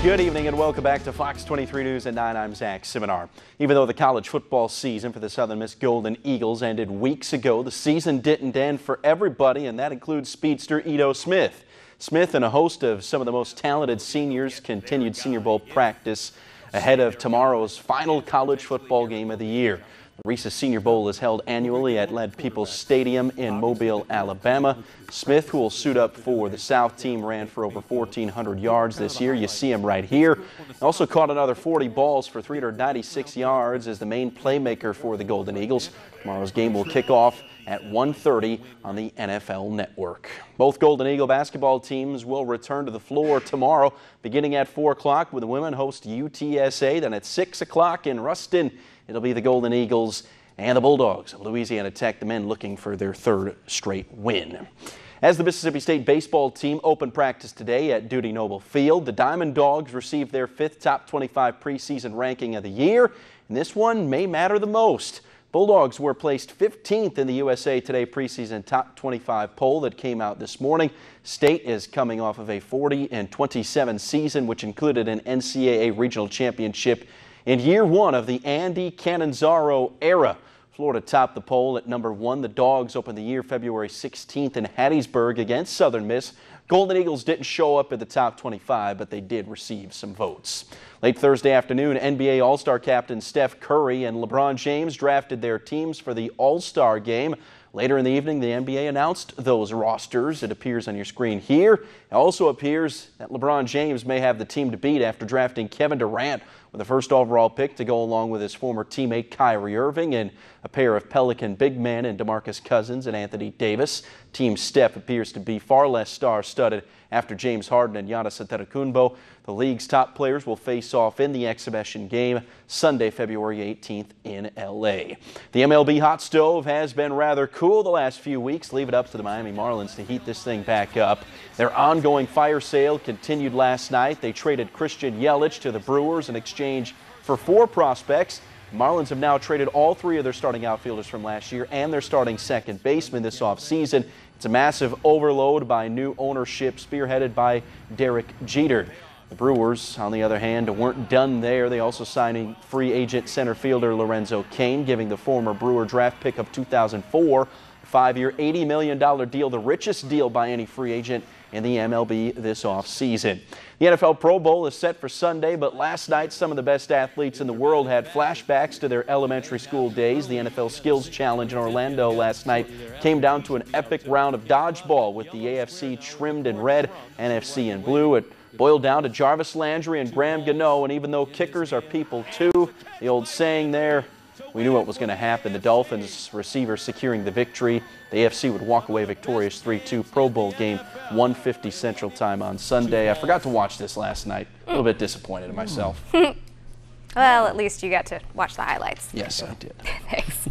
Good evening and welcome back to Fox 23 News at 9. I'm Zach Simonar. Even though the college football season for the Southern Miss Golden Eagles ended weeks ago, the season didn't end for everybody, and that includes speedster Ito Smith. Smith and a host of some of the most talented seniors continued Senior Bowl practice ahead of tomorrow's final college football game of the year. The Reese's Senior Bowl is held annually at Lead Peoples Stadium in Mobile, Alabama. Smith, who will suit up for the South team, ran for over 1,400 yards this year. You see him right here. Also caught another 40 balls for 396 yards as the main playmaker for the Golden Eagles. Tomorrow's game will kick off at 1:30 on the NFL Network. Both Golden Eagle basketball teams will return to the floor tomorrow, beginning at 4 o'clock with the women host UTSA. Then at 6 o'clock in Ruston, it'll be the Golden Eagles and the Bulldogs of Louisiana Tech, the men looking for their third straight win. As the Mississippi State baseball team opened practice today at Dudy Noble Field, the Diamond Dogs received their 5th top 25 preseason ranking of the year, and this one may matter the most. Bulldogs were placed 15th in the USA Today preseason top 25 poll that came out this morning. State is coming off of a 40-27 season, which included an NCAA regional championship in year one of the Andy Cannizaro era. Florida topped the poll at number 1. The Dogs opened the year February 16th in Hattiesburg against Southern Miss. Golden Eagles didn't show up at the top 25, but they did receive some votes. Late Thursday afternoon, NBA All-Star captain Steph Curry and LeBron James drafted their teams for the All-Star game. Later in the evening, the NBA announced those rosters. It appears on your screen here. It also appears that LeBron James may have the team to beat after drafting Kevin Durant with the first overall pick to go along with his former teammate Kyrie Irving and a pair of Pelican big men in DeMarcus Cousins and Anthony Davis. Team Steph appears to be far less star-studded after James Harden and Giannis Antetokounmpo. The league's top players will face off in the exhibition game Sunday, February 18th in L.A. The MLB hot stove has been rather cool the last few weeks. Leave it up to the Miami Marlins to heat this thing back up. Their ongoing fire sale continued last night. They traded Christian Yelich to the Brewers in exchange for 4 prospects. Marlins have now traded all 3 of their starting outfielders from last year and their starting second baseman this offseason. It's a massive overload by new ownership spearheaded by Derek Jeter. The Brewers, on the other hand, weren't done there. They also signed free agent center fielder Lorenzo Cain, giving the former Brewer draft pick of 2004 a 5-year, $80 million deal, the richest deal by any free agent in the MLB this offseason. The NFL Pro Bowl is set for Sunday, but last night some of the best athletes in the world had flashbacks to their elementary school days. The NFL Skills Challenge in Orlando last night came down to an epic round of dodgeball with the AFC trimmed in red, NFC in blue. It boiled down to Jarvis Landry and Graham Gano, and even though kickers are people too, the old saying there, we knew what was going to happen. The Dolphins receiver securing the victory. The AFC would walk away victorious 3-2. Pro Bowl game, 1:50 Central Time on Sunday. I forgot to watch this last night. A little bit disappointed in myself. Well, at least you got to watch the highlights. Yes, I did. Thanks.